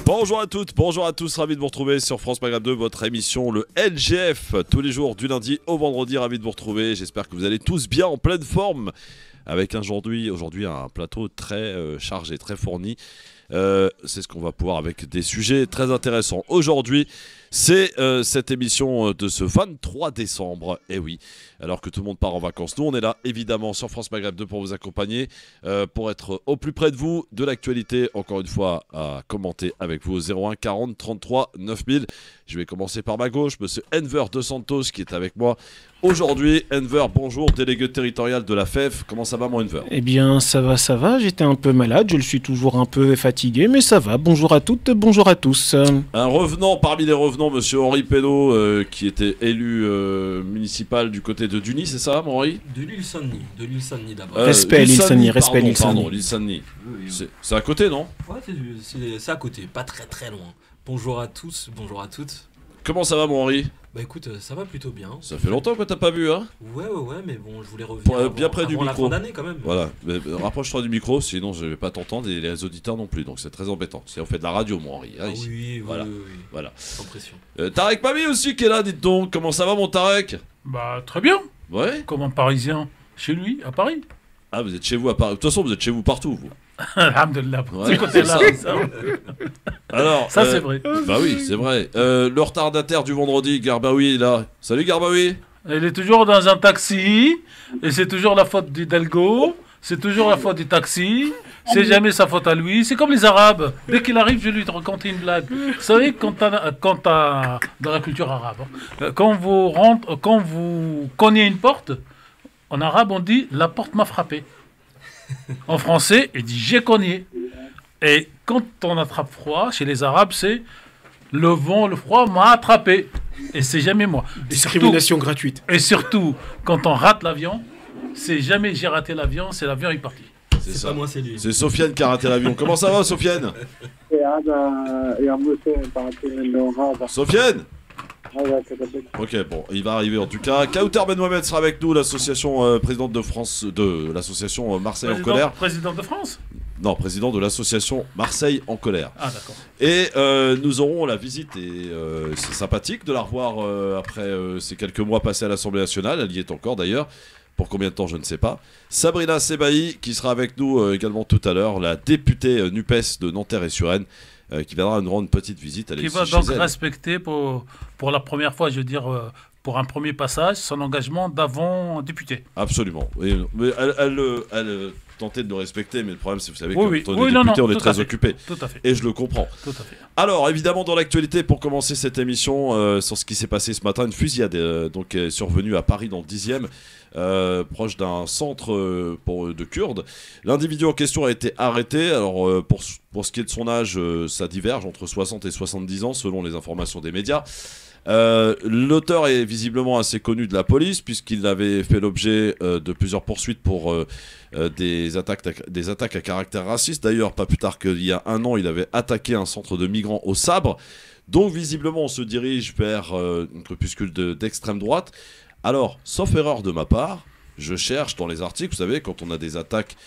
Bonjour à toutes, bonjour à tous, ravi de vous retrouver sur France Maghreb 2, votre émission le LGF, tous les jours du lundi au vendredi, ravi de vous retrouver, j'espère que vous allez tous bien en pleine forme, avec aujourd'hui un plateau très chargé, très fourni, c'est ce qu'on va pouvoir avec des sujets très intéressants. Aujourd'hui, c'est cette émission de ce 23 décembre, et oui, alors que tout le monde part en vacances. Nous, on est là, évidemment, sur France Maghreb 2 pour vous accompagner, pour être au plus près de vous, de l'actualité, encore une fois, à commenter avec vous au 01 40 33 9000. Je vais commencer par ma gauche, monsieur Enver De Santos qui est avec moi aujourd'hui. Enver, bonjour, délégué territorial de la FEF. Comment ça va, mon Enver? Eh bien, ça va. J'étais un peu malade, je le suis toujours un peu fatigué, mais ça va. Bonjour à toutes, bonjour à tous. Un revenant parmi les revenants, monsieur Henri Pénaud, qui était élu municipal du côté de Duny, c'est ça, mon Henri? De l'île Saint-Denis d'abord. Respect l'île Saint-Denis, respect l'île Pardon, Saint-Denis. l'île Saint-Denis. Oui. C'est à côté, non? Ouais, c'est à côté, pas très loin. Bonjour à tous, bonjour à toutes. Comment ça va, mon Henri? Bah écoute, ça va plutôt bien. Ça fait longtemps que t'as pas vu, hein? Ouais, mais bon, je voulais revenir Bien près du avant la micro. fin d'année quand même. Voilà, rapproche-toi du micro, sinon je vais pas t'entendre et les auditeurs non plus, donc c'est très embêtant. On fait de la radio, mon Henri. Hein, ici. Oui, Voilà. Sans pression. Tarek Mami aussi qui est là, dites donc. Comment ça va, mon Tarek? Bah très bien, Ouais. comme un Parisien chez lui, à Paris. Ah, vous êtes chez vous à Paris. De toute façon, vous êtes chez vous partout, vous. Alhamdulillah, pour Ouais, ce côté-là, c'est ça, Alors, ça, c'est vrai. Bah oui, c'est vrai. Le retardataire du vendredi, Garbaoui, est là. Salut, Garbaoui. Il est toujours dans un taxi, et c'est toujours la faute d'Hidalgo, c'est toujours la faute du taxi, c'est jamais sa faute à lui. C'est comme les Arabes, dès qu'il arrive, je lui raconte une blague. Vous savez, dans la culture arabe, quand vous cognez une porte, en arabe on dit « la porte m'a frappé ». En français, il dit « j'ai cogné ». Et quand on attrape froid, chez les Arabes, c'est « le vent, le froid m'a attrapé ». Et c'est jamais moi. Discrimination gratuite. Et surtout, quand on rate l'avion, c'est jamais j'ai raté l'avion, c'est l'avion est parti. C'est C'est ça. pas moi, c'est lui. C'est Sofiane qui a raté l'avion. Comment ça va, Sofiane? Sofiane? Ok, bon, il va arriver en tout cas. Kauter Ben Mohamed sera avec nous, l'association présidente de France, de l'association Marseille en colère. Président de France? Non, président de l'association Marseille en colère. Ah d'accord. Et nous aurons la visite, et c'est sympathique de la revoir après ces quelques mois passés à l'Assemblée nationale. Elle y est encore d'ailleurs. Pour combien de temps, je ne sais pas. Sabrina Sebaï, qui sera avec nous également tout à l'heure, la députée NUPES de Nanterre et Suresnes, qui viendra nous rendre une petite visite. Elle est Qui ici va chez donc elle. respecter pour la première fois, je veux dire, pour un premier passage, son engagement d'avant député. Absolument. Mais elle tentait de nous respecter, mais le problème, c'est que vous savez, Oui, quand oui. on est Oui, non, député, non, on est tout très à fait. occupé. Tout à fait. Et je le comprends. Tout à fait. Alors, évidemment, dans l'actualité, pour commencer cette émission, sur ce qui s'est passé ce matin, une fusillade donc, est survenue à Paris dans le 10e, proche d'un centre de Kurdes. L'individu en question a été arrêté. Alors, pour ce qui est de son âge, ça diverge entre 60 et 70 ans, selon les informations des médias. L'auteur est visiblement assez connu de la police, puisqu'il avait fait l'objet de plusieurs poursuites pour des attaques à caractère raciste. D'ailleurs, pas plus tard qu'il y a un an, il avait attaqué un centre de migrants au sabre. Donc visiblement, on se dirige vers une crépuscule d'extrême droite. Alors, sauf erreur de ma part, je cherche dans les articles, vous savez, quand on a des attaques,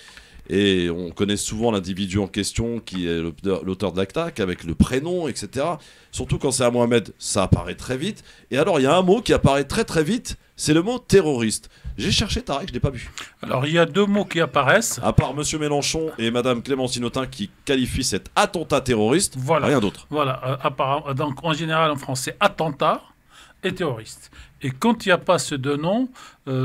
et on connaît souvent l'individu en question qui est l'auteur de l'attaque, avec le prénom, etc. Surtout quand c'est à Mohamed, ça apparaît très vite. Et alors, il y a un mot qui apparaît très vite, c'est le mot terroriste. J'ai cherché, Tarek, je ne l'ai pas vu. Alors, il y a deux mots qui apparaissent. À part M. Mélenchon et Mme Clémentine Autain qui qualifient cet attentat terroriste, Voilà. rien d'autre. Voilà. Donc, en général, en français, attentat et terroriste. Et quand il n'y a pas ces deux noms,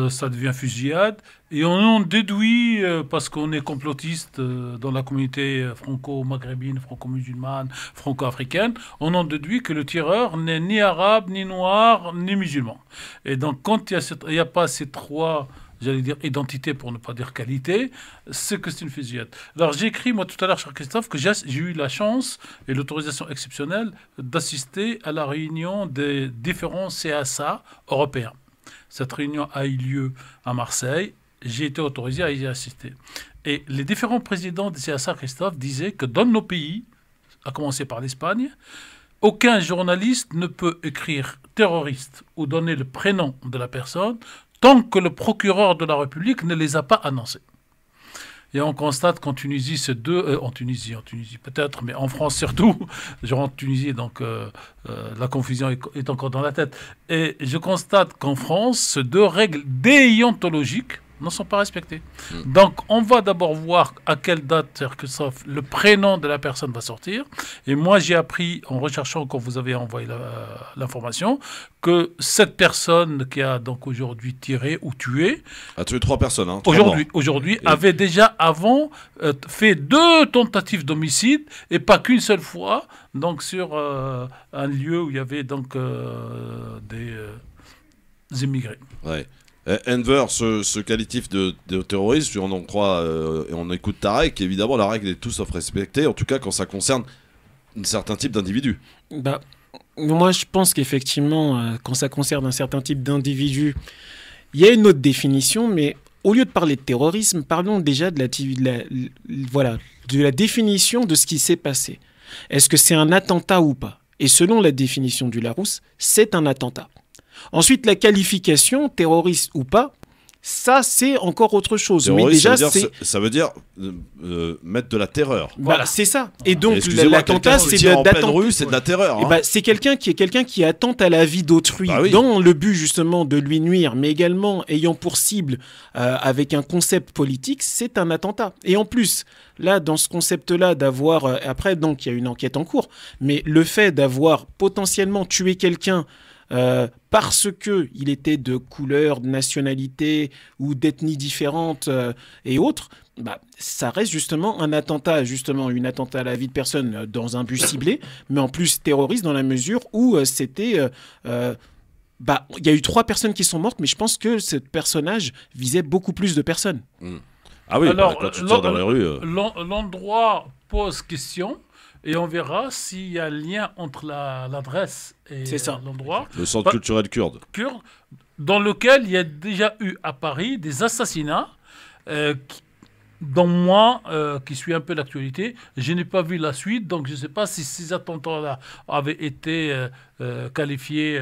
ça devient fusillade. Et on en déduit, parce qu'on est complotiste dans la communauté franco-maghrébine, franco-musulmane, franco-africaine, on en déduit que le tireur n'est ni arabe, ni noir, ni musulman. Et donc, quand il n'y a pas ces trois, j'allais dire identité pour ne pas dire qualité, c'est que c'est une fusillade. Alors j'ai écrit moi tout à l'heure, cher Christophe, que j'ai eu la chance et l'autorisation exceptionnelle d'assister à la réunion des différents CSA européens. Cette réunion a eu lieu à Marseille. J'ai été autorisé à y assister. Et les différents présidents des CSA, Christophe, disaient que dans nos pays, à commencer par l'Espagne, aucun journaliste ne peut écrire terroriste ou donner le prénom de la personne tant que le procureur de la République ne les a pas annoncés. Et on constate qu'en Tunisie, ces deux... en Tunisie peut-être, mais en France surtout, genre en Tunisie, donc la confusion est encore dans la tête. Et je constate qu'en France, ces deux règles déontologiques ne sont pas respectées. Donc, on va d'abord voir à quelle date, c'est-à-dire que le prénom de la personne va sortir. Et moi, j'ai appris, en recherchant, quand vous avez envoyé l'information, que cette personne qui a donc aujourd'hui tiré ou tué... A tué 3 personnes. Hein, aujourd'hui avait déjà avant fait 2 tentatives d'homicide, et pas qu'une seule fois, donc sur un lieu où il y avait donc des immigrés. Ouais. Enver se qualifie de terroriste, si on en croit et on écoute Tarek, évidemment la règle est tout sauf respectée, en tout cas quand ça concerne un certain type d'individu. Bah, moi je pense qu'effectivement, quand ça concerne un certain type d'individu, il y a une autre définition, mais au lieu de parler de terrorisme, parlons déjà de la définition de ce qui s'est passé. Est-ce que c'est un attentat ou pas? Et selon la définition du Larousse, c'est un attentat. Ensuite, la qualification, terroriste ou pas, ça, c'est encore autre chose. Terroriste, mais déjà, ça veut dire mettre de la terreur. Voilà, c'est ça. Et donc, l'attentat, c'est en pleine rue, c'est de la terreur. Hein. C'est quelqu'un qui attente à la vie d'autrui dans le but, justement, de lui nuire, mais également ayant pour cible, avec un concept politique, c'est un attentat. Et en plus, là, dans ce concept-là, d'avoir... après, donc, il y a une enquête en cours, mais le fait d'avoir potentiellement tué quelqu'un parce qu'il était de couleur, de nationalité ou d'ethnie différente et autres, ça reste justement un attentat, une attentat à la vie de personne dans un but ciblé, mais en plus terroriste dans la mesure où c'était... il y a eu 3 personnes qui sont mortes, mais je pense que ce personnage visait beaucoup plus de personnes. Ah oui, alors, quand tu tires dans les rues... L'endroit pose question. Et on verra s'il y a un lien entre l'adresse et l'endroit. Le centre culturel kurde. Dans lequel il y a déjà eu à Paris des assassinats, dont moi, qui suis un peu l'actualité, je n'ai pas vu la suite, donc je ne sais pas si ces attentats-là avaient été qualifiés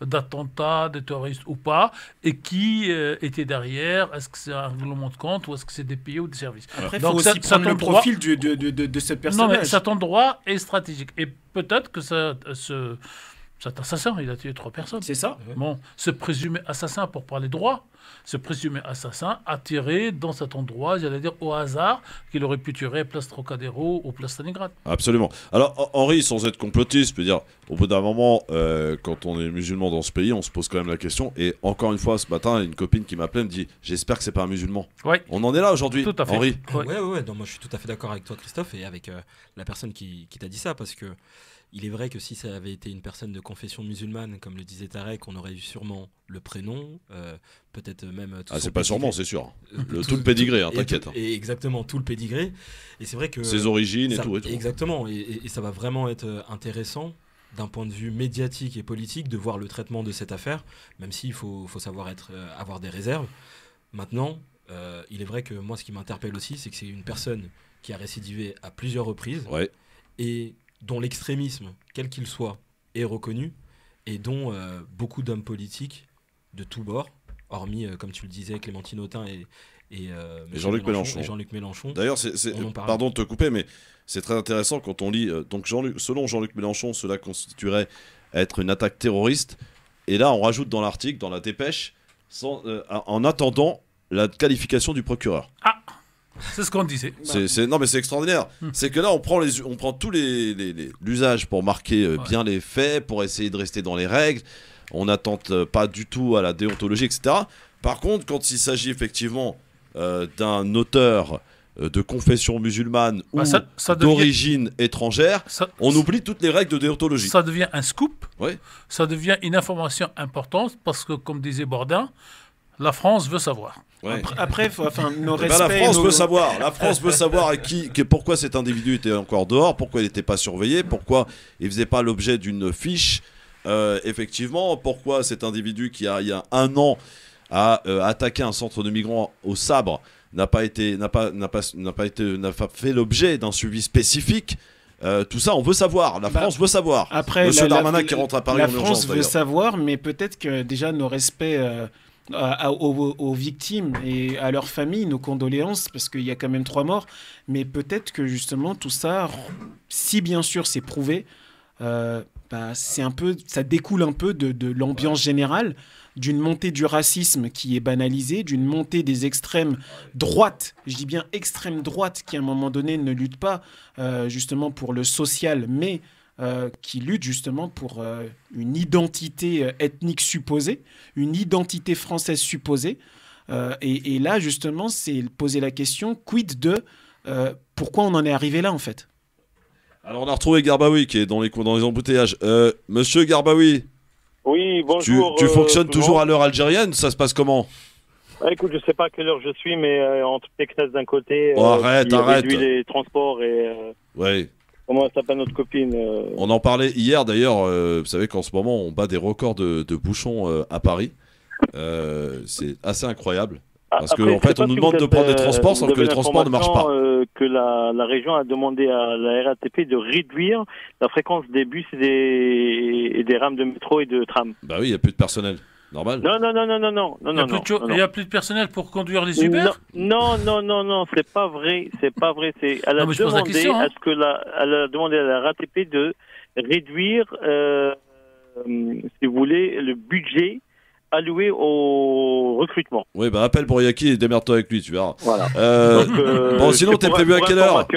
d'attentats, de terroristes ou pas, et qui était derrière. Est-ce que c'est un règlement de compte ou est-ce que c'est des pays ou des services? Après, il faut aussi prendre le profil de ce personnage. Non, mais cet endroit est stratégique. Et peut-être que cet assassin, il a tué 3 personnes. C'est ça. Bon, ce présumé assassin, pour parler droit, ce présumé assassin a tiré dans cet endroit, j'allais dire au hasard, qu'il aurait pu tirer place Trocadéro ou place Stalingrad. Absolument. Alors, Henri, sans être complotiste, je peux dire, au bout d'un moment, quand on est musulman dans ce pays, on se pose quand même la question. Et encore une fois, ce matin, une copine qui m'appelait me dit « J'espère que c'est pas un musulman. » On en est là aujourd'hui, tout à fait. Henri. Ouais. Non, moi, je suis tout à fait d'accord avec toi, Christophe, et avec la personne qui t'a dit ça, parce que il est vrai que si ça avait été une personne de confession musulmane, comme le disait Tarek, on aurait eu sûrement le prénom, peut-être même... c'est pas sûrement, c'est sûr. Tout le pédigré, t'inquiète. Et exactement, tout le pédigré. Et c'est vrai que... Ses origines et tout. Exactement, et ça va vraiment être intéressant, d'un point de vue médiatique et politique, de voir le traitement de cette affaire, même s'il faut savoir avoir des réserves. Maintenant, il est vrai que moi, ce qui m'interpelle aussi, c'est que c'est une personne qui a récidivé à plusieurs reprises, et dont l'extrémisme, quel qu'il soit, est reconnu, et dont beaucoup d'hommes politiques de tous bords, hormis, comme tu le disais, Clémentine Autain et Jean-Luc Mélenchon. D'ailleurs, pardon de te couper, mais c'est très intéressant quand on lit... donc selon Jean-Luc Mélenchon, cela constituerait être une attaque terroriste, et là on rajoute dans l'article, dans la dépêche, en attendant la qualification du procureur. C'est ce qu'on disait. Non, mais c'est extraordinaire. C'est que là, on prend tout l'usage pour marquer bien les faits, pour essayer de rester dans les règles. On n'attente pas du tout à la déontologie, etc. Par contre, quand il s'agit effectivement d'un auteur de confession musulmane ou d'origine étrangère, on oublie toutes les règles de déontologie. Ça devient un scoop. Ça devient une information importante parce que, comme disait Bourdin, la France veut savoir. Après, nos respects... La France veut savoir. La France veut savoir pourquoi cet individu était encore dehors, pourquoi il n'était pas surveillé, pourquoi il ne faisait pas l'objet d'une fiche. Effectivement, pourquoi cet individu qui, il y a 1 an, a attaqué un centre de migrants au sabre n'a pas fait l'objet d'un suivi spécifique. Tout ça, on veut savoir. La France veut savoir. Après, Monsieur Darmanin qui rentre à Paris en urgence. La France veut savoir, mais peut-être que déjà nos respects aux victimes et à leurs familles nos condoléances, parce qu'il y a quand même 3 morts. Mais peut-être que justement tout ça, si bien sûr c'est prouvé, c'est un peu, ça découle un peu de l'ambiance générale, d'une montée du racisme qui est banalisée, d'une montée des extrêmes droites, je dis bien extrême droite, qui à un moment donné ne lutte pas justement pour le social, mais qui lutte justement pour une identité ethnique supposée, une identité française supposée. Et là, justement, c'est poser la question, quid de pourquoi on en est arrivé là, en fait. Alors, on a retrouvé Garbaoui qui est dans les embouteillages. Monsieur Garbaoui. Oui, bonjour. Tu fonctionnes toujours à l'heure algérienne? Ça se passe comment? Écoute, je sais pas à quelle heure je suis, mais entre Pécresse d'un côté, arrête. réduit les transports et... ouais. Comment s'appelle notre copine On en parlait hier d'ailleurs, vous savez qu'en ce moment on bat des records de bouchons à Paris. C'est assez incroyable. Parce qu'en fait on nous demande de prendre des transports sans que les transports ne marchent pas. Que la région a demandé à la RATP de réduire la fréquence des bus et des rames de métro et de tram. Bah oui, il n'y a plus de personnel. Normal. Non. Il n'y a plus de personnel pour conduire les Uber? Non, c'est pas vrai. Elle a demandé à la RATP de réduire, si vous voulez, le budget alloué au recrutement. Oui, bah appelle Bouriaki et démerde-toi avec lui, tu verras. Voilà. Bon, sinon t'es prévu à quelle heure?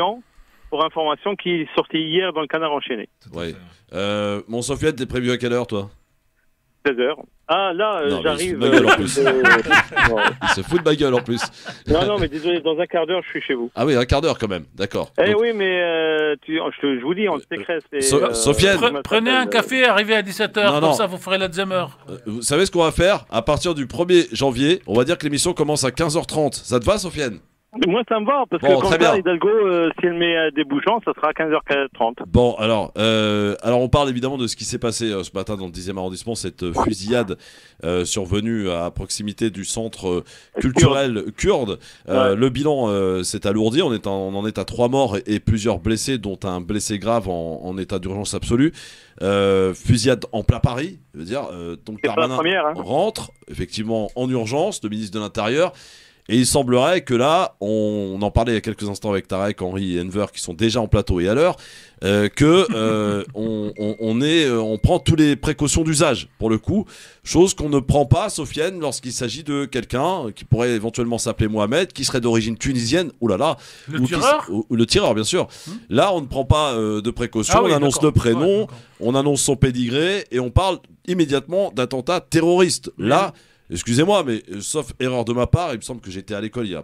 Pour information qui est sortie hier dans le Canard enchaîné. Ouais. Mon Sofiane, t'es prévu à quelle heure toi? 16h. Ah là, j'arrive. Il se fout de ma gueule en plus. Non, mais désolé, dans un quart d'heure, je suis chez vous. Ah oui, un quart d'heure quand même, d'accord. Eh oui, mais je vous dis, on Pécresse. Sofiane, prenez un café, arrivez à 17h, comme ça vous ferez la deuxième heure. Vous savez ce qu'on va faire? À partir du 1er janvier, on va dire que l'émission commence à 15h30. Ça te va, Sofiane? Moi, ça me va, parce que comme ça, Hidalgo, si elle met des bouchons, ça sera à 15h30. Bon, alors on parle évidemment de ce qui s'est passé ce matin dans le 10e arrondissement, cette fusillade survenue à proximité du centre culturel kurde. Le bilan s'est alourdi, on en est à 3 morts et plusieurs blessés, dont un blessé grave en état d'urgence absolue. Fusillade en plein Paris, je veux dire. Donc Darmanin rentre effectivement en urgence, le ministre de l'Intérieur. Et il semblerait que là, on en parlait il y a quelques instants avec Tarek, Henri et Enver qui sont déjà en plateau et à l'heure, on prend toutes les précautions d'usage pour le coup, chose qu'on ne prend pas, Sofiane, lorsqu'il s'agit de quelqu'un qui pourrait éventuellement s'appeler Mohamed, qui serait d'origine tunisienne, le tireur bien sûr. Là, on ne prend pas de précautions, on annonce le prénom, on annonce son pédigré et on parle immédiatement d'attentat terroriste. Là, excusez-moi, mais sauf erreur de ma part, il me semble que j'étais à l'école il y a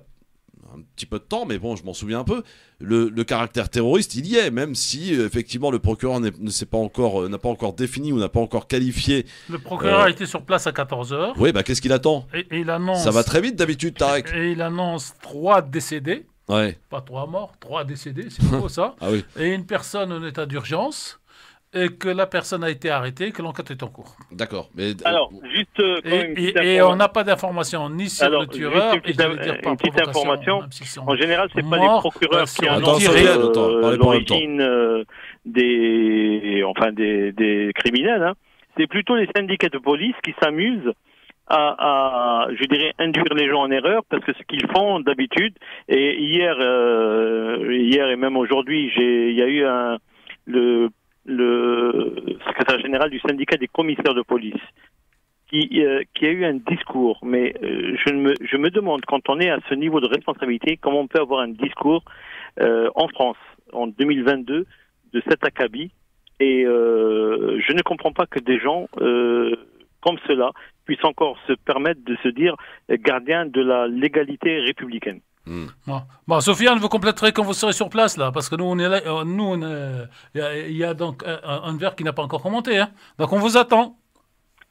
un petit peu de temps, mais bon, je m'en souviens un peu. Le caractère terroriste, il y est, même si effectivement le procureur n'a pas encore défini ou n'a pas encore qualifié. Le procureur a été sur place à 14h. Oui, bah qu'est-ce qu'il attend? Et il annonce. Ça va très vite d'habitude, Tarek. Et il annonce 3 décédés. Ouais. Pas 3 morts, 3 décédés, c'est beau ça. Ah oui. Et une personne en état d'urgence. Et que la personne a été arrêtée, que l'enquête est en cours. D'accord. Mais alors, juste et on n'a pas d'informations ni sur le tueur. Une petite information. En général, c'est pas les procureurs qui annoncent l'origine des criminels. Hein. C'est plutôt les syndicats de police qui s'amusent à, je dirais, induire les gens en erreur, parce que ce qu'ils font d'habitude. Et hier et même aujourd'hui, il y a eu le secrétaire général du syndicat des commissaires de police qui a eu un discours, mais je me demande, quand on est à ce niveau de responsabilité, comment on peut avoir un discours en France en 2022 de cet acabit, et je ne comprends pas que des gens comme cela puissent encore se permettre de se dire gardiens de la légalité républicaine. Bon, Sofiane, vous compléterez quand vous serez sur place, là, parce que nous, on est là. Il y a donc un verre qui n'a pas encore commenté. Hein, donc, on vous attend.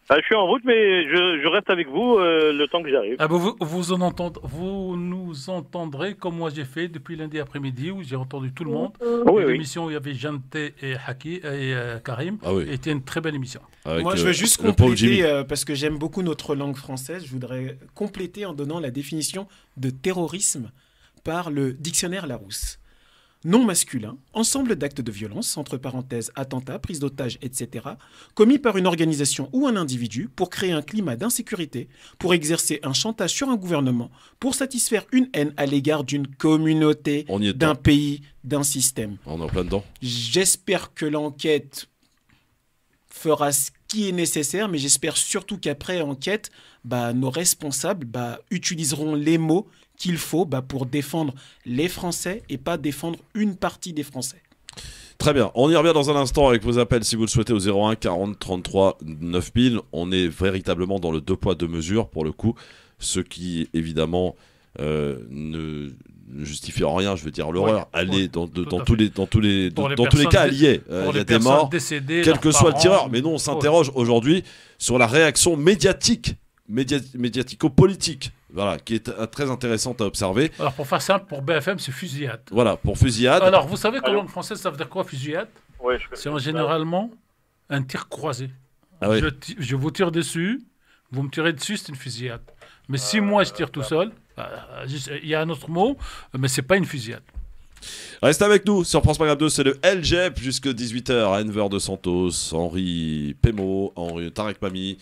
Je suis en route, mais je reste avec vous le temps que j'arrive. Vous nous entendrez comme moi j'ai fait depuis lundi après-midi, où j'ai entendu tout le monde. L'émission où il y avait Janté et Haki et Karim. Était une très belle émission. Moi, je veux juste compléter, parce que j'aime beaucoup notre langue française, je voudrais compléter en donnant la définition de terrorisme par le dictionnaire Larousse. non masculin, ensemble d'actes de violence, entre parenthèses, attentats, prise d'otages, etc., commis par une organisation ou un individu pour créer un climat d'insécurité, pour exercer un chantage sur un gouvernement, pour satisfaire une haine à l'égard d'une communauté, d'un pays, d'un système. On est en plein dedans. J'espère que l'enquête fera ce qui est nécessaire, mais j'espère surtout qu'après enquête, nos responsables utiliseront les mots qu'il faut pour défendre les Français et pas défendre une partie des Français. Très bien, on y revient dans un instant avec vos appels si vous le souhaitez au 01 40 33 9000. On est véritablement dans le 2 poids 2 mesures pour le coup, ce qui évidemment ne justifie en rien, je veux dire l'horreur. Dans tous les cas, elle y est. Il y a des morts, quel que soit le tireur. Mais nous, on s'interroge aujourd'hui sur la réaction médiatico-politique. Voilà, qui est très intéressante à observer. Alors, pour faire simple, pour BFM, c'est fusillade. Voilà, pour fusillade. Alors, vous savez qu'en langue française, ça veut dire quoi, fusillade? C'est généralement un tir croisé. Ah oui. Je vous tire dessus, vous me tirez dessus, c'est une fusillade. Mais si moi, je tire tout seul, il y a un autre mot, mais c'est pas une fusillade. Reste avec nous sur France Maghreb 2, c'est le LGEP jusqu'à 18h. Enver de Santos, Henri Pémo, Tarek Pami,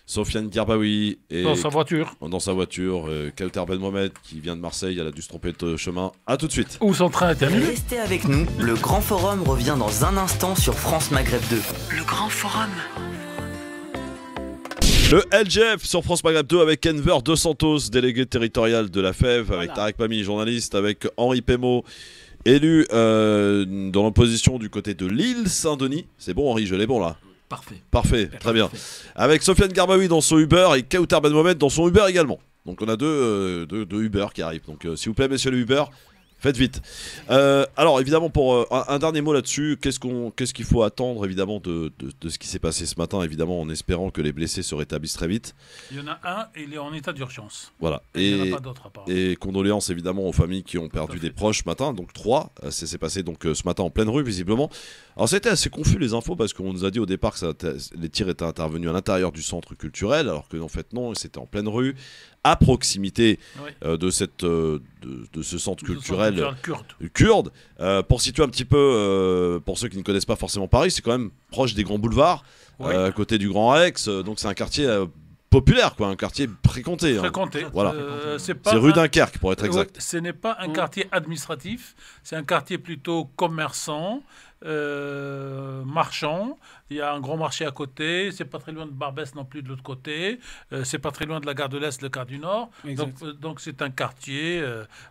Sofiane Garbaoui et dans sa voiture, Kauter Ben Mohamed qui vient de Marseille, elle a dû se tromper de chemin. A tout de suite. Où son train est annulé. Restez avec nous, le Grand Forum revient dans un instant sur France Maghreb 2. Le Grand Forum. Le LGF sur France Maghreb 2 avec Enver de Santos, délégué territorial de la FEV, avec Tarek Pami, journaliste, avec Henri Pémo, élu dans l'opposition du côté de l'île Saint-Denis. C'est bon Henri, je l'ai bon là. Parfait, très bien. Avec Sofiane Garbaoui dans son Uber et Kauter Ben Mohamed dans son Uber également. Donc on a deux Uber qui arrivent. Donc s'il vous plaît, messieurs le Uber, faites vite. Alors évidemment, pour un dernier mot là-dessus, qu'est-ce qu'il faut attendre évidemment de ce qui s'est passé ce matin, évidemment en espérant que les blessés se rétablissent très vite. Il y en a un et il est en état d'urgence. Voilà. Et il n'y en a pas d'autres apparemment. Et condoléances évidemment aux familles qui ont perdu des proches ce matin. Donc 3, ça s'est passé donc ce matin en pleine rue visiblement. Alors c'était assez confus les infos parce qu'on nous a dit au départ que les tirs étaient intervenus à l'intérieur du centre culturel, alors que en fait non, c'était en pleine rue, à proximité de ce centre culturel kurde. Pour situer un petit peu, pour ceux qui ne connaissent pas forcément Paris, c'est quand même proche des grands boulevards, à côté du Grand Rex, donc c'est un quartier populaire, un quartier fréquenté. Fréquenté. Voilà. C'est rue Dunkerque pour être exact. Ce n'est pas un quartier administratif, c'est un quartier plutôt commerçant, marchand. Il y a un grand marché à côté, c'est pas très loin de Barbès non plus de l'autre côté, c'est pas très loin de la gare de l'Est, le gare du Nord. Donc c'est un quartier,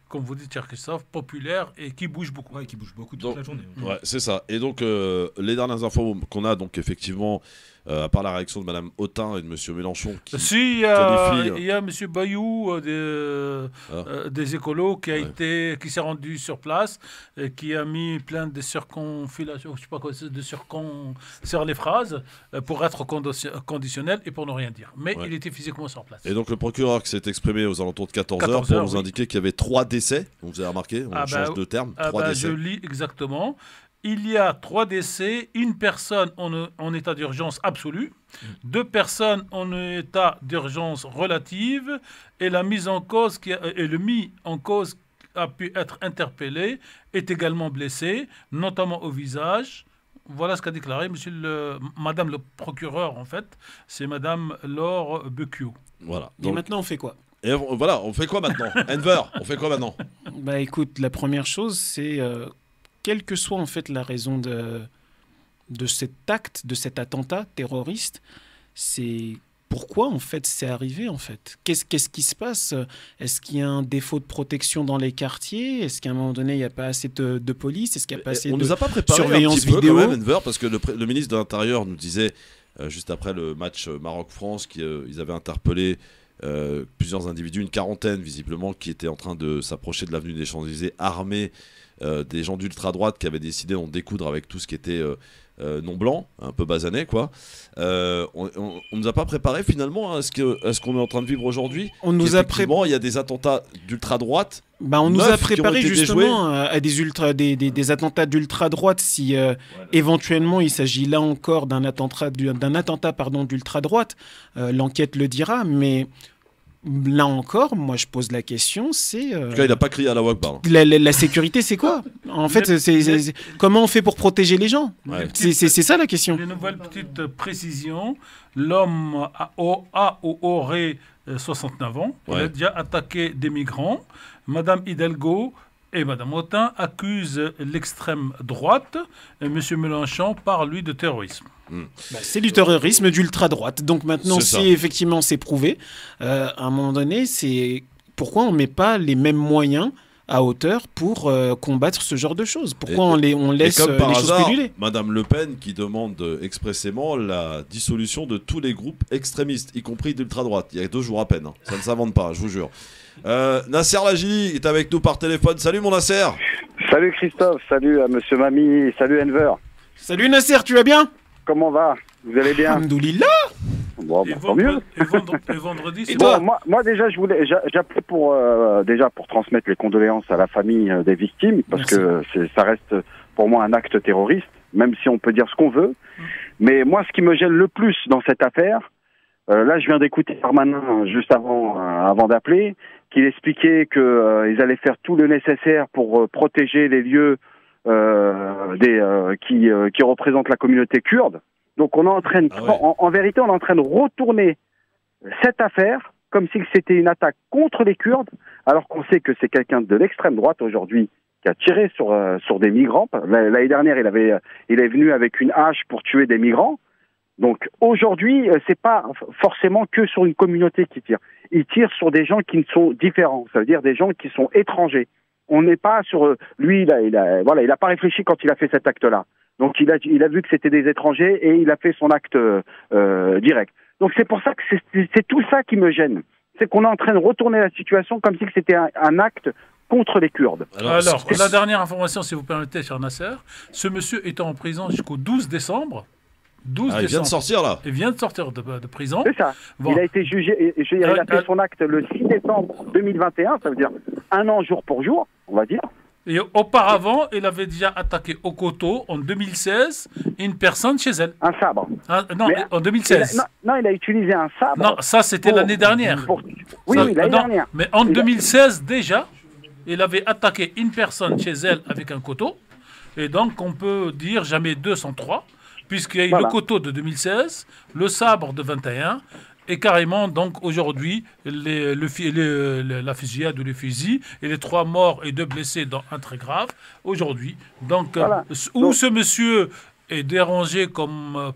comme vous dites, cher Christophe, populaire et qui bouge beaucoup. Qui bouge beaucoup toute la journée. Ouais, c'est ça. Et donc les dernières infos qu'on a, donc effectivement, à part la réaction de Mme Autain et de M. Mélenchon qui il y a M. Bayou des écolos qui s'est rendu sur place et qui a mis plein de circonfilations, je sais pas quoi, de sur les phrases pour être conditionnel et pour ne rien dire. Mais il était physiquement sur place. Et donc le procureur qui s'est exprimé aux alentours de 14h pour nous indiquer qu'il y avait 3 décès. Donc vous avez remarqué, on change de terme. 3 décès. Je lis exactement. Il y a 3 décès, une personne en état d'urgence absolue, 2 personnes en état d'urgence relative, et le mis en cause a pu être interpellé, est également blessé, notamment au visage. Voilà ce qu'a déclaré Madame le procureur, en fait. C'est Madame Laure Becchio. Voilà. Donc, et maintenant, on fait quoi ? Et voilà, on fait quoi maintenant ? Enver, on fait quoi maintenant ? Écoute, la première chose, c'est... quelle que soit en fait la raison de cet acte, de cet attentat terroriste, c'est pourquoi en fait c'est arrivé en fait. Qu'est-ce qui se passe ? Est-ce qu'il y a un défaut de protection dans les quartiers ? Est-ce qu'à un moment donné il n'y a pas assez de police ? Est-ce qu'il n'y a pas assez de surveillance vidéo ? On nous a pas préparé un petit peu quand même, Enver, parce que le ministre de l'Intérieur nous disait juste après le match Maroc-France qu'ils avaient interpellé plusieurs individus, une quarantaine visiblement, qui étaient en train de s'approcher de l'avenue des Champs-Élysées armés. Des gens d'ultra-droite qui avaient décidé d'en découdre avec tout ce qui était non-blanc, un peu basané quoi. On nous a pas préparé finalement à ce qu'on est en train de vivre aujourd'hui. Il y a des attentats d'ultra-droite. On nous a préparé justement à des attentats d'ultra-droite si éventuellement il s'agit là encore d'un attentat d'ultra-droite. L'enquête le dira, mais... là encore, moi je pose la question, c'est... En tout cas, il n'a pas crié à la Akbar. La sécurité, c'est quoi? En fait, comment on fait pour protéger les gens? Ouais. C'est ça la question. Une nouvelle petite précision. L'homme aurait 69 ans. Il a déjà attaqué des migrants. Madame Hidalgo et Madame Autain accusent l'extrême droite. Et Monsieur Mélenchon parle, lui, de terrorisme. C'est du terrorisme d'ultra-droite. Donc maintenant, si effectivement c'est prouvé, à un moment donné, c'est pourquoi on ne met pas les mêmes moyens à hauteur pour combattre ce genre de choses? Pourquoi on laisse comme par les choses hasard, puller? Madame Le Pen qui demande expressément la dissolution de tous les groupes extrémistes, y compris d'ultra-droite. Il y a 2 jours à peine. Ça ne s'invente pas, je vous jure. Nasser Lajili est avec nous par téléphone. Salut mon Nasser. Salut Christophe, salut à Monsieur Mami, salut Enver. Salut Nasser, tu vas bien? Comment va? Vous allez bien? Alhamdoulilah. Bon, tant mieux. Et vendredi, Et toi? Moi déjà, j'appelais pour transmettre les condoléances à la famille des victimes, parce que ça reste pour moi un acte terroriste, même si on peut dire ce qu'on veut. Mais moi, ce qui me gêne le plus dans cette affaire, là, je viens d'écouter Darmanin juste avant d'appeler, qu'il expliquait qu'ils allaient faire tout le nécessaire pour protéger les lieux qui représentent la communauté kurde. Donc on est en train de, en vérité, on est en train de retourner cette affaire comme si c'était une attaque contre les Kurdes, alors qu'on sait que c'est quelqu'un de l'extrême droite aujourd'hui qui a tiré sur des migrants. L'année dernière, il est venu avec une hache pour tuer des migrants. Donc aujourd'hui, c'est pas forcément que sur une communauté qui tire. Il tire sur des gens qui sont différents. Ça veut dire des gens qui sont étrangers. On n'est pas sur lui. Il a pas réfléchi quand il a fait cet acte-là. Donc il a vu que c'était des étrangers et il a fait son acte direct. Donc c'est pour ça que c'est tout ça qui me gêne. C'est qu'on est en train de retourner la situation comme si c'était un acte contre les Kurdes. Alors la dernière information, si vous permettez, cher Nasser, ce monsieur est en prison jusqu'au 12 décembre. Il vient de sortir là. Il vient de sortir de prison. C'est ça. Bon. Il a été jugé, il a fait son acte le 6 décembre 2021, ça veut dire 1 an jour pour jour, on va dire. Et auparavant, il avait déjà attaqué au couteau en 2016 une personne chez elle. Un sabre. Non, en 2016. Il a utilisé un sabre. Non, ça c'était l'année dernière. Oui, l'année dernière. Mais en 2016 déjà, il avait attaqué une personne chez elle avec un couteau. Et donc on peut dire jamais 2 sans 3. Puisqu'il y a eu le couteau de 2016, le sabre de 21, et carrément, donc, aujourd'hui, la fusillade ou les fusils, et les 3 morts et 2 blessés, dont un très grave, aujourd'hui. Donc, où ce monsieur est dérangé, comme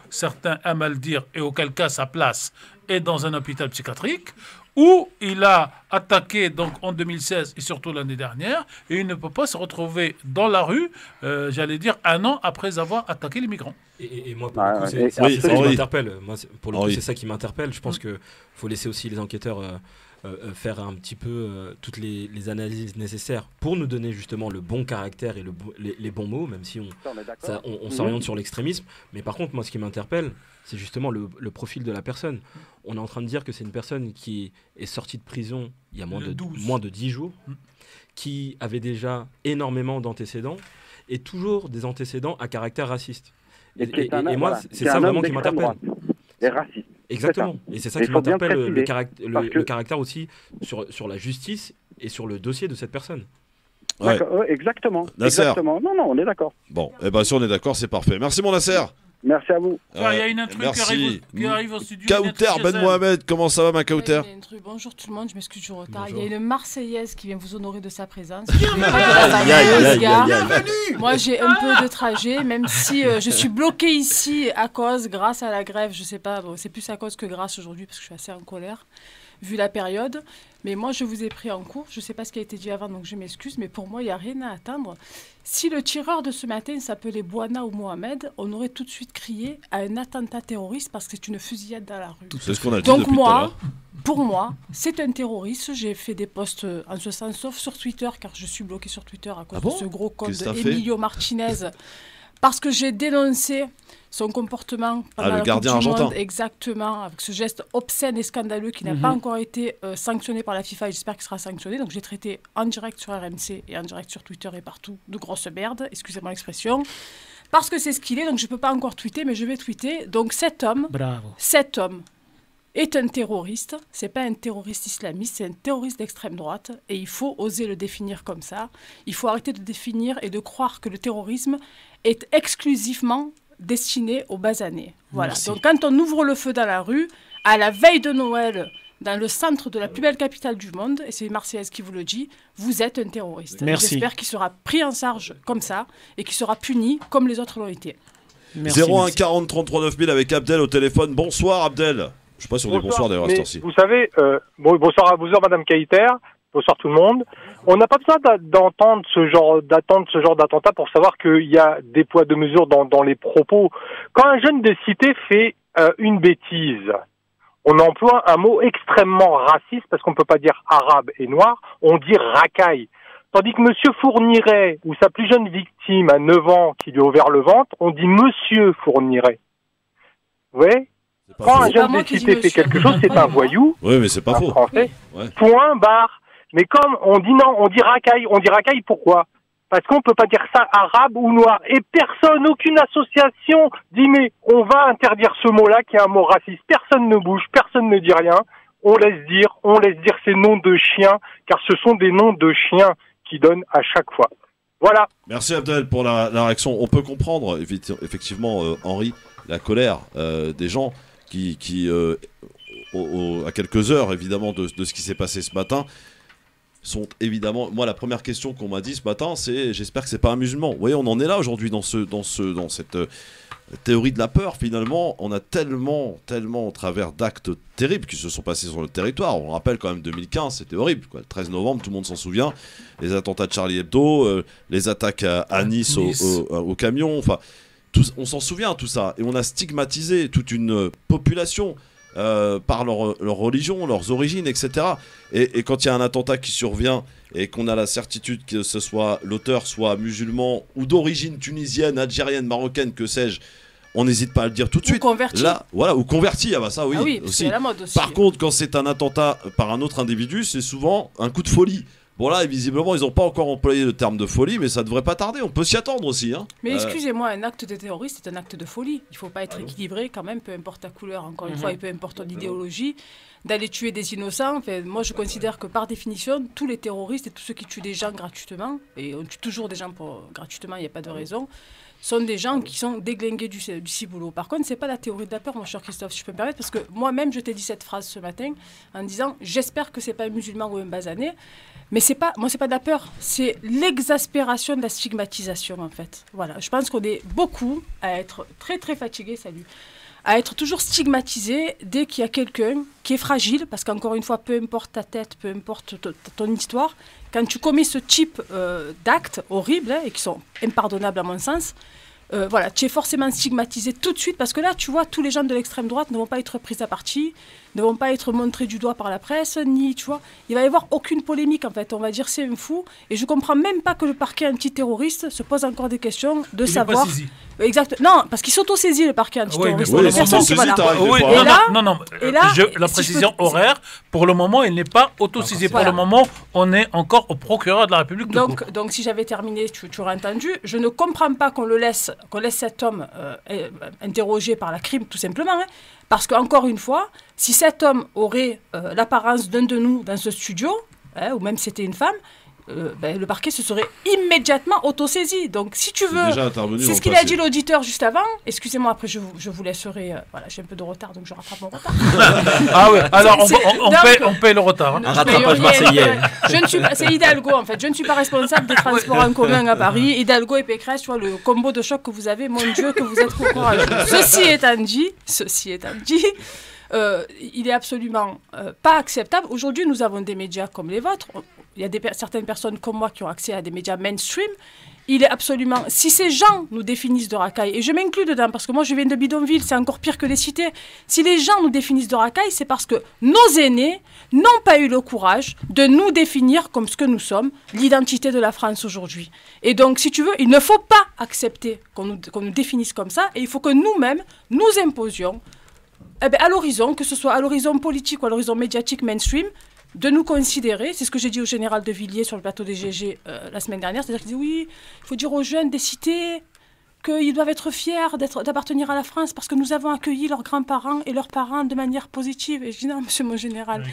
certains aiment à le dire, et auquel cas sa place est dans un hôpital psychiatrique, où il a attaqué donc en 2016 et surtout l'année dernière, et il ne peut pas se retrouver dans la rue, j'allais dire 1 an après avoir attaqué les migrants. Et moi, pour le coup, c'est ça qui m'interpelle. Moi, pour le coup, c'est ça qui m'interpelle. Je pense qu'il faut laisser aussi les enquêteurs faire un petit peu toutes les analyses nécessaires pour nous donner justement le bon caractère et les bons mots, même si on s'oriente sur l'extrémisme. Mais par contre, moi, ce qui m'interpelle, c'est justement le profil de la personne. On est en train de dire que c'est une personne qui est sortie de prison il y a moins de 10 jours, qui avait déjà énormément d'antécédents, et toujours des antécédents à caractère raciste. Et moi, c'est ça vraiment qui m'interpelle. Et raciste. Exactement. Et c'est ça qui m'interpelle, le caractère aussi sur la justice et sur le dossier de cette personne. Ouais. Exactement. Exactement. Non, on est d'accord. Bon, si on est d'accord, c'est parfait. Merci mon Nasser. Merci à vous. Il y a une intrus qui arrive au studio. Kauter Ben Mohamed, comment ça va ma Kauter? Bonjour tout le monde, je m'excuse du retard. Il y a une Marseillaise qui vient vous honorer de sa présence. Moi j'ai un peu de trajet, même si je suis bloquée ici grâce à la grève. Je sais pas, c'est plus à cause que grâce aujourd'hui parce que je suis assez en colère vu la période. Mais moi, je vous ai pris en cours. Je ne sais pas ce qui a été dit avant, donc je m'excuse. Mais pour moi, il n'y a rien à attendre. Si le tireur de ce matin s'appelait Bouana ou Mohamed, on aurait tout de suite crié à un attentat terroriste parce que c'est une fusillade dans la rue. C'est ce qu'on a dit donc depuis tout à l'heure. Pour moi, c'est un terroriste. J'ai fait des posts en ce sens, sauf sur Twitter, car je suis bloquée sur Twitter à cause de ce gros compte d'Emilio Martinez. Parce que j'ai dénoncé son comportement pendant le gardien argentin. Exactement, avec ce geste obscène et scandaleux qui n'a pas encore été sanctionné par la FIFA et j'espère qu'il sera sanctionné. Donc j'ai traité en direct sur RMC et en direct sur Twitter et partout de grosses merdes, excusez-moi l'expression, parce que c'est ce qu'il est, donc je ne peux pas encore tweeter, mais je vais tweeter. Donc cet homme est un terroriste. C'est pas un terroriste islamiste, c'est un terroriste d'extrême droite. Et il faut oser le définir comme ça. Il faut arrêter de définir et de croire que le terrorisme est exclusivement destiné aux basanés. Voilà. Merci. Donc quand on ouvre le feu dans la rue, à la veille de Noël, dans le centre de la plus belle capitale du monde, et c'est Marseillaise qui vous le dit, vous êtes un terroriste. Merci. J'espère qu'il sera pris en charge comme ça et qu'il sera puni comme les autres l'ont été. Merci, 01 merci. 40 33 9000 avec Abdel au téléphone. Bonsoir Abdel. Je sais pas si on dit bonsoir d'ailleurs à cette heure-ci. Vous savez, bonsoir Madame Caïter, bonsoir tout le monde. On n'a pas besoin d'attendre ce genre d'attentat pour savoir qu'il y a des poids de mesure dans les propos. Quand un jeune des cités fait une bêtise, on emploie un mot extrêmement raciste parce qu'on peut pas dire arabe et noir, on dit racaille. Tandis que Monsieur Fourniret ou sa plus jeune victime à 9 ans qui lui a ouvert le ventre, on dit Monsieur Fourniret. Vous voyez ? Quand un jeune des cités fait quelque chose, c'est un voyou. Oui, mais c'est pas faux. Français. Ouais. Point, barre. Mais comme on dit non, on dit racaille. On dit racaille pourquoi? Parce qu'on peut pas dire ça arabe ou noir. Et personne, aucune association dit mais on va interdire ce mot-là qui est un mot raciste. Personne ne bouge, personne ne dit rien. On laisse dire ces noms de chiens, car ce sont des noms de chiens qui donnent à chaque fois. Voilà. Merci Abdel pour la réaction. On peut comprendre effectivement, Henri, la colère des gens qui à quelques heures évidemment de ce qui s'est passé ce matin, sont évidemment... Moi, la première question qu'on m'a dit ce matin, c'est j'espère que c'est pas un musulman. Vous voyez, on en est là aujourd'hui dans cette théorie de la peur. Finalement, on a tellement au travers d'actes terribles qui se sont passés sur le territoire. On rappelle quand même 2015, c'était horrible, quoi. Le 13 novembre, tout le monde s'en souvient. Les attentats de Charlie Hebdo, les attaques à Nice. Au camion, enfin... on s'en souvient, tout ça. Et on a stigmatisé toute une population par leur religion, leurs origines, etc. Et quand il y a un attentat qui survient et qu'on a la certitude que ce soit l'auteur soit musulman ou d'origine tunisienne, algérienne, marocaine, que sais-je, on n'hésite pas à le dire tout de suite. Ou converti. Là, voilà, ou converti, ah bah ça oui, ah oui aussi. C'est la mode aussi. Par contre, quand c'est un attentat par un autre individu, c'est souvent un coup de folie. Bon là, visiblement, ils n'ont pas encore employé le terme de folie, mais ça devrait pas tarder, on peut s'y attendre aussi. Hein. Mais excusez-moi, un acte de terroriste, c'est un acte de folie. Il ne faut pas être équilibré quand même, peu importe ta couleur, encore une fois, et peu importe ton idéologie. D'aller tuer des innocents, enfin, moi je considère que par définition, tous les terroristes et tous ceux qui tuent des gens gratuitement, et on tue toujours des gens gratuitement, il n'y a pas de raison, sont des gens qui sont déglingués du ciboulot. Par contre, ce n'est pas la théorie de la peur, mon cher Christophe, si je peux me permettre, parce que moi-même, je t'ai dit cette phrase ce matin en disant « J'espère que ce n'est pas un musulman ou un basané ». Mais c'est pas de la peur, c'est l'exaspération de la stigmatisation, en fait. Voilà, je pense qu'on est beaucoup à être très, très fatigués, à être toujours stigmatisé dès qu'il y a quelqu'un qui est fragile, parce qu'encore une fois, peu importe ta tête, peu importe ton histoire, quand tu commets ce type d'actes horribles, et qui sont impardonnables à mon sens, voilà, tu es forcément stigmatisé tout de suite, parce que là, tu vois, tous les gens de l'extrême droite ne vont pas être pris à partie, ne vont pas être montrés du doigt par la presse, ni, tu vois, il va y avoir aucune polémique, en fait. On va dire c'est un fou, et je comprends même pas que le parquet antiterroriste se pose encore des questions de savoir... Exact. Non, parce qu'il s'autosaisit le parquet antiterroriste. Oui, la précision horaire, pour le moment, il n'est pas autosaisi. Pour le moment, on est encore au procureur de la République. Donc si j'avais terminé, tu aurais entendu. Je ne comprends pas qu'on laisse cet homme interrogé par la crime, tout simplement. Hein, parce qu'encore une fois, si cet homme aurait l'apparence d'un de nous dans ce studio, ou même si c'était une femme, le parquet se serait immédiatement autosaisi. Donc, si tu veux, c'est ce qu'il a dit l'auditeur juste avant. Excusez-moi, après je vous laisserai. Voilà, j'ai un peu de retard, donc je rattrape mon retard. Ah ouais. Alors on paie le retard. Hein. Un rattrapage marseillais. C'est Hidalgo en fait. Je ne suis pas responsable des transports en commun à Paris. Hidalgo et Pécresse, tu vois le combo de choc que vous avez. Mon Dieu, que vous êtes trop courageux. Ceci étant dit. Il est absolument pas acceptable. Aujourd'hui, nous avons des médias comme les vôtres. Il y a certaines personnes comme moi qui ont accès à des médias mainstream. Il est absolument... Si ces gens nous définissent de racailles, et je m'inclus dedans parce que moi je viens de bidonville, c'est encore pire que les cités. Si les gens nous définissent de racailles, c'est parce que nos aînés n'ont pas eu le courage de nous définir comme ce que nous sommes, l'identité de la France aujourd'hui. Et donc, si tu veux, il ne faut pas accepter qu'on nous définisse comme ça, et il faut que nous-mêmes, nous imposions à l'horizon, que ce soit à l'horizon politique ou à l'horizon médiatique mainstream, de nous considérer, c'est ce que j'ai dit au général de Villiers sur le plateau des GG la semaine dernière, c'est-à-dire qu'il dit oui, il faut dire aux jeunes des cités, qu'ils doivent être fiers d'appartenir à la France parce que nous avons accueilli leurs grands-parents et leurs parents de manière positive. Et je dis non, monsieur mon général.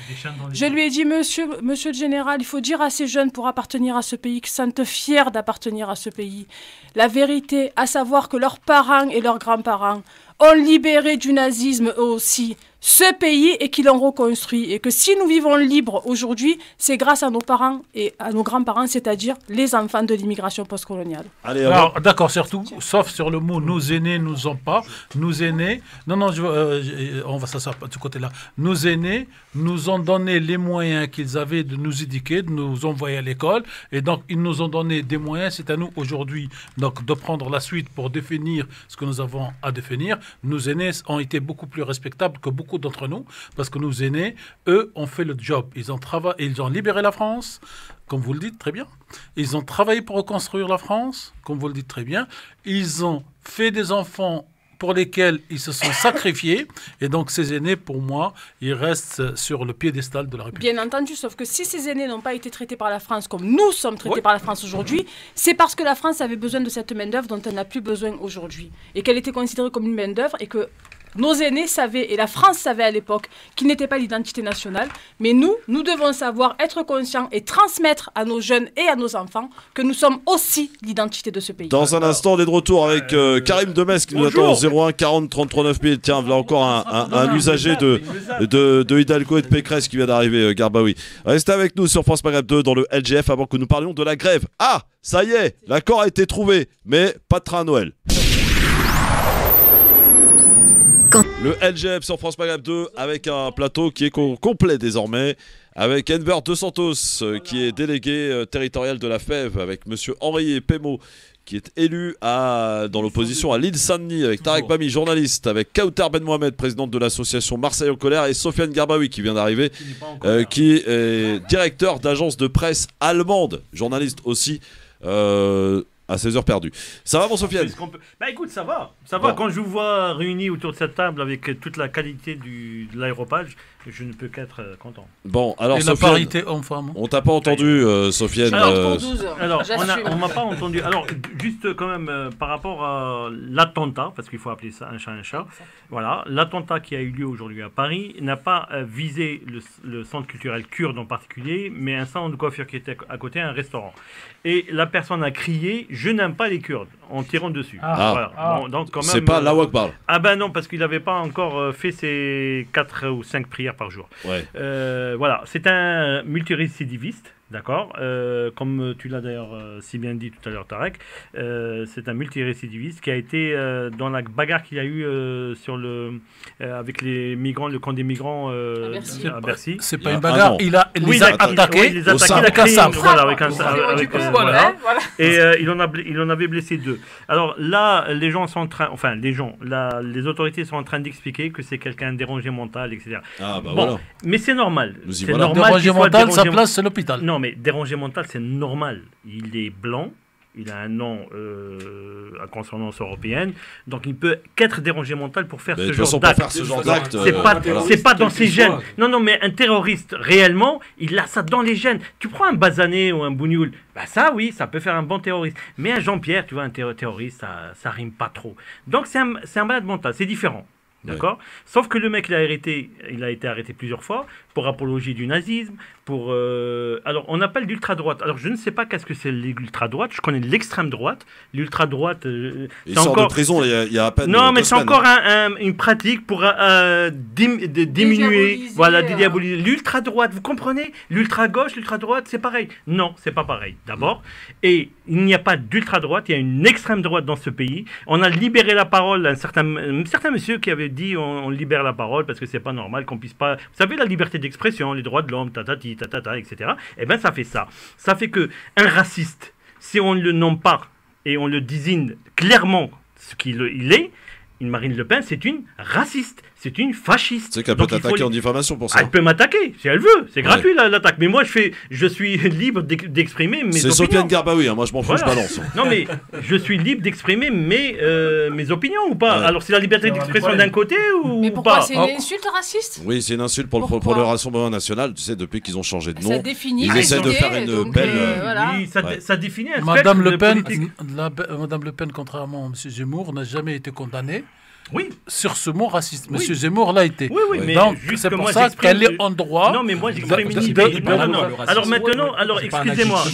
Je lui ai dit, monsieur le général, il faut dire à ces jeunes pour appartenir à ce pays qu'ils sont fiers d'appartenir à ce pays. La vérité, à savoir que leurs parents et leurs grands-parents ont libéré du nazisme eux aussi ce pays et qui l'ont reconstruit. Et que si nous vivons libres aujourd'hui, c'est grâce à nos parents et à nos grands-parents, c'est-à-dire les enfants de l'immigration postcoloniale. Allez, alors, d'accord, surtout, sauf sur le mot « nos aînés nous ont pas ». Nos aînés, non, on va s'asseoir de ce côté-là. Nos aînés nous ont donné les moyens qu'ils avaient de nous éduquer, de nous envoyer à l'école. Et donc, ils nous ont donné des moyens. C'est à nous aujourd'hui donc, de prendre la suite pour définir ce que nous avons à définir. Nos aînés ont été beaucoup plus respectables que beaucoup d'entre nous, parce que nos aînés, eux, ont fait le job. Ils ont libéré la France, comme vous le dites très bien. Ils ont travaillé pour reconstruire la France, comme vous le dites très bien. Ils ont fait des enfants pour lesquels ils se sont sacrifiés. Et donc, ces aînés, pour moi, ils restent sur le piédestal de la République. Bien entendu, sauf que si ces aînés n'ont pas été traités par la France comme nous sommes traités par la France aujourd'hui, c'est parce que la France avait besoin de cette main-d'œuvre dont elle n'a plus besoin aujourd'hui. Et qu'elle était considérée comme une main-d'œuvre et que nos aînés savaient, et la France savait à l'époque, qu'il n'était pas l'identité nationale. Mais nous devons savoir être conscients et transmettre à nos jeunes et à nos enfants que nous sommes aussi l'identité de ce pays. Dans un instant, on est de retour avec Karim Demès qui nous attend au 01 40 33 9000. Tiens, voilà encore un usager de Hidalgo et de Pécresse qui vient d'arriver, Garbaoui. Restez avec nous sur France Maghreb 2 dans le LGF avant que nous parlions de la grève. Ah, ça y est, l'accord a été trouvé, mais pas de train à Noël. Le LGF sur France Maghreb 2 avec un plateau qui est complet désormais, avec Enver De Santos qui est délégué territorial de la FEV, avec monsieur Henri Pémo qui est élu dans l'opposition à l'île Saint-Denis, avec Tarek Bami, journaliste, avec Kauter Ben Mohamed, présidente de l'association Marseille en colère, et Sofiane Garbaoui qui vient d'arriver, qui est directeur d'agence de presse allemande, journaliste aussi. À 16h perdues. Ça va, mon Sofiane? Bah écoute, ça va. Ça va. Quand je vous vois réunis autour de cette table avec toute la qualité de l'aéropage, je ne peux qu'être content. Bon, alors et Sofiane, la parité homme-femme. On t'a pas entendu, Sofiane. Alors, on m'a pas entendu. Alors, juste quand même par rapport à l'attentat, parce qu'il faut appeler ça un chat un chat. Voilà, l'attentat qui a eu lieu aujourd'hui à Paris n'a pas visé le centre culturel kurde en particulier, mais un centre de coiffure qui était à côté, un restaurant. Et la personne a crié « Je n'aime pas les Kurdes » en tirant dessus. Voilà. Bon, donc quand même, c'est pas Allahu Akbar. Ah ben non, parce qu'il n'avait pas encore fait ses 4 ou 5 prières par jour. Ouais. Voilà, c'est un multirécidiviste. D'accord, comme tu l'as d'ailleurs si bien dit tout à l'heure, Tarek, c'est un multirécidiviste qui a été dans la bagarre qu'il y a eu avec les migrants, le camp des migrants à Bercy. C'est pas une bagarre, il a attaqué. Il a créé et il en avait blessé 2. Alors là, les gens sont en train, les autorités sont en train d'expliquer que c'est quelqu'un dérangé mental, etc. Ah bah voilà. Mais c'est normal. C'est normal. Dérangé mental, sa place c'est l'hôpital. Non, mais dérangé mental, c'est normal. Il est blanc, il a un nom à consonance européenne, donc il peut qu'être dérangé mental pour faire ce genre d'acte. C'est pas dans ses gènes. Non, mais un terroriste, réellement, il a ça dans les gènes. Tu prends un Bazané ou un Bougnoul, bah ça, oui, ça peut faire un bon terroriste. Mais un Jean-Pierre, tu vois, un terroriste, ça rime pas trop. Donc c'est un malade mental, c'est différent. D'accord. Ouais. Sauf que le mec, il a été arrêté plusieurs fois pour apologie du nazisme, alors on appelle l'ultra-droite. Alors je ne sais pas qu'est-ce que c'est l'ultra-droite, je connais l'extrême droite. L'ultra-droite, il sort de prison il y a à peine. Non, mais c'est encore une pratique pour diminuer, dédiaboliser. L'ultra-droite, vous comprenez? L'ultra-gauche, l'ultra-droite, c'est pareil. Non, c'est pas pareil, d'abord. Et il n'y a pas d'ultra-droite, il y a une extrême droite dans ce pays. On a libéré la parole à un certain monsieur qui avait dit on libère la parole parce que c'est pas normal qu'on puisse pas... Vous savez, la liberté d'expression, les droits de l'homme, etc. Eh bien, ça fait ça. Ça fait que un raciste, si on ne le nomme pas et on le désigne clairement ce qu'il est, une Marine Le Pen, c'est une raciste. c'est une fasciste. C'est qu'elle peut t'attaquer en diffamation pour ça. Elle peut m'attaquer si elle veut, c'est gratuit l'attaque. Mais moi je suis libre d'exprimer mes opinions. C'est Sofiane Garbaoui, moi je m'en fous, je balance. Non mais je suis libre d'exprimer mes opinions ou pas. Alors c'est la liberté d'expression d'un côté ou mais pourquoi pas. c'est une insulte raciste? Oui, c'est une insulte pour le Rassemblement National. Tu sais, depuis qu'ils ont changé de nom, ça définit ils essaient de faire une belle. Voilà. Oui, ça définit un Madame Le Pen, Madame Le Pen, contrairement à M. Zemmour, n'a jamais été condamnée. Oui. Sur ce mot raciste. Monsieur Zemmour l'a été. Oui, mais donc c'est pour ça qu'elle est en droit. Non, mais moi j'exprime une idée. Alors maintenant, excusez-moi.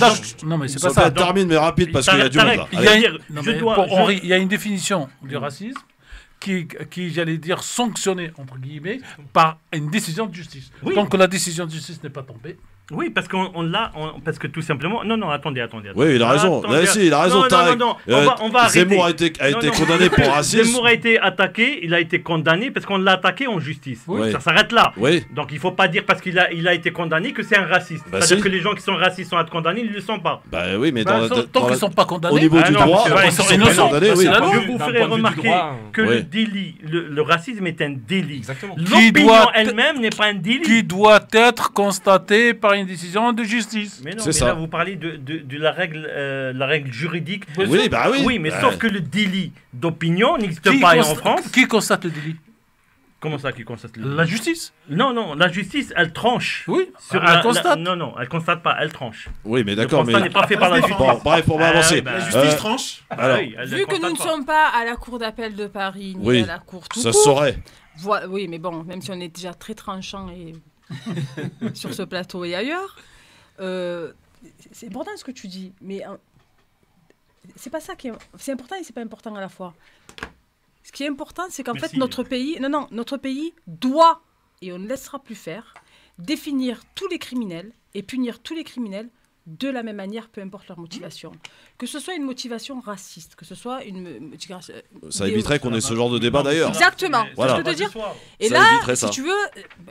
Non, mais c'est pas ça. Ça termine, mais rapide parce qu'il y a du monde là. Il y a une définition du racisme qui j'allais dire, sanctionnée, entre guillemets, par une décision de justice. Donc la décision de justice n'est pas tombée. Oui, parce qu'on l'a, parce que tout simplement. Non, attendez. Oui, il a raison. Il a raison. Non, on va arrêter. Zemmour a été condamné pour racisme. Zemmour a été attaqué, il a été condamné parce qu'on l'a attaqué en justice. Oui. Ça s'arrête là. Oui. Donc il ne faut pas dire parce qu'il a été condamné que c'est un raciste. C'est-à-dire que les gens qui sont racistes sont condamnés, ils ne le sont pas. Bah oui, mais tant qu'ils ne sont pas condamnés. Au niveau du droit, ils sont innocents. Je vous ferai remarquer que le délit, le racisme est un délit. L'opinion elle-même n'est pas un délit. Qui doit être constaté par une décision de justice. Mais non, là vous parlez de la règle juridique. Oui, bah oui. Oui, mais sauf que le délit d'opinion n'existe pas en France. Qui constate le délit? Comment ça, qui constate le délit? La justice. Non, la justice, elle tranche. Oui, elle constate. Non, elle constate pas, elle tranche. Oui, mais d'accord, le constat n'est pas fait par la justice. Bref, on va avancer. La justice tranche. Alors, vu que nous ne sommes pas à la cour d'appel de Paris, ni à la cour tout ça court, saurait. Oui, mais bon, même si on est déjà très tranchant et sur ce plateau et ailleurs, c'est important ce que tu dis, mais c'est pas ça qui est... C'est important et c'est pas important à la fois. Ce qui est important, c'est qu'en fait, notre pays doit, et on ne laissera plus faire, définir tous les criminels et punir tous les criminels de la même manière, peu importe leur motivation. Que ce soit une motivation raciste, que ce soit une... Ça éviterait qu'on ait ce genre de débat d'ailleurs. Exactement, voilà. c'est ce que je veux dire. Et ça là, si tu veux,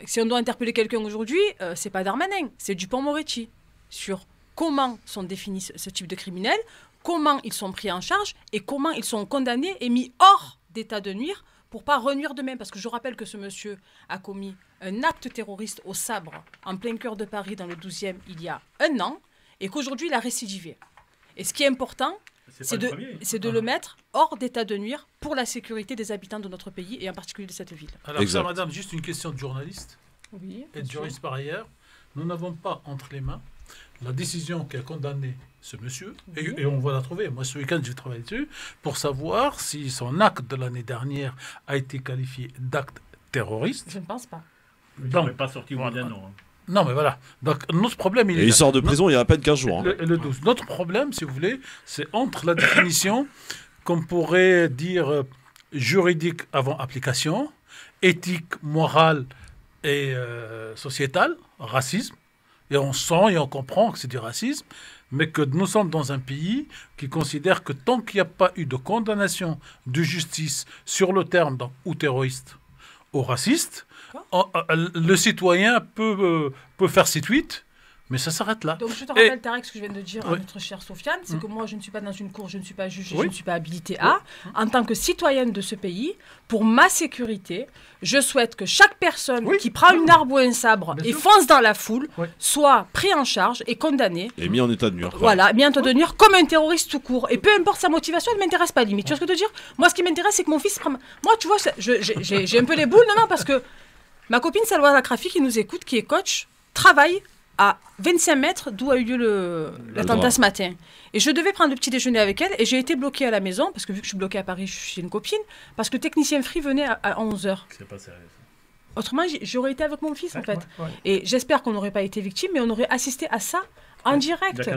si on doit interpeller quelqu'un aujourd'hui, c'est pas Darmanin, c'est Dupond-Moretti, sur comment sont définis ce type de criminels, comment ils sont pris en charge et comment ils sont condamnés et mis hors d'état de nuire pour pas renuire d'eux-mêmes. Parce que je rappelle que ce monsieur a commis un acte terroriste au sabre en plein cœur de Paris dans le 12e il y a 1 an et qu'aujourd'hui il a récidivé. Et ce qui est important, c'est de le mettre hors d'état de nuire pour la sécurité des habitants de notre pays et en particulier de cette ville. Alors, ça, madame, juste une question de journaliste et de juriste par ailleurs. Nous n'avons pas entre les mains la décision qui a condamné ce monsieur, et on va la trouver. Moi, ce week-end, j'ai travaillé dessus pour savoir si son acte de l'année dernière a été qualifié d'acte terroriste. Je ne pense pas. Il n'est pas sorti au moins d'un an. Non, mais voilà. Donc, notre problème... il sort de prison il y a à peine 15 jours. Le 12. Notre problème, si vous voulez, c'est entre la définition qu'on pourrait dire juridique avant application, éthique, morale et sociétale, racisme, et on sent et on comprend que c'est du racisme, mais que nous sommes dans un pays qui considère que tant qu'il n'y a pas eu de condamnation de justice sur le terme donc, ou terroriste ou raciste, le citoyen peut faire ses tweets, mais ça s'arrête là. Donc je te rappelle, Tarek, ce que je viens de dire à notre chère Sofiane, c'est que moi je ne suis pas dans une cour, je ne suis pas juge, je ne suis pas habilitée en tant que citoyenne de ce pays, pour ma sécurité, je souhaite que chaque personne qui prend une arme ou un sabre et fonce dans la foule soit pris en charge et condamné. Et mis en état de nuire. Voilà, mis en état de nuire comme un terroriste tout court. Et peu importe sa motivation, elle ne m'intéresse pas limite. Tu vois ce que je veux dire? Moi, ce qui m'intéresse, c'est que mon fils... Moi, tu vois, j'ai un peu les boules, non, parce que ma copine Salwa Lakrafi, qui nous écoute, qui est coach, travaille à 25 mètres d'où a eu lieu l'attentat ce matin. Et je devais prendre le petit déjeuner avec elle et j'ai été bloquée à la maison, parce que vu que je suis bloquée à Paris, je suis chez une copine, parce que le technicien Free venait à 11h. C'est pas sérieux. Autrement, j'aurais été avec mon fils, en fait. Et j'espère qu'on n'aurait pas été victime, mais on aurait assisté à ça en direct.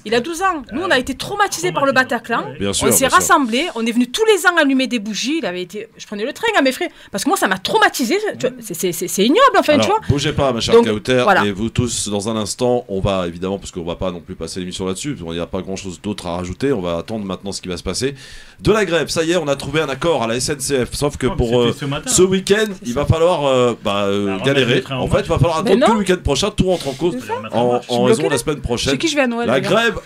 Il a 12 ans. Nous, on a été traumatisés par le Bataclan. Bien sûr, on s'est rassemblés. On est venus tous les ans allumer des bougies. Je prenais le train à mes frères. Parce que moi, ça m'a traumatisé. C'est ignoble, enfin, alors, tu vois. Bougez pas, ma chère Kauter. Voilà. Et vous tous, dans un instant, on va évidemment, parce qu'on va pas non plus passer l'émission là-dessus, il n'y a pas grand-chose d'autre à rajouter. On va attendre maintenant ce qui va se passer. De la grève, ça y est, on a trouvé un accord à la SNCF. Sauf que pour ce week-end, il va falloir galérer. En fait, il va falloir attendre tout le week-end prochain. Tout rentre en cause en raison de la semaine prochaine. C'est qui je vais à Noël? La grève.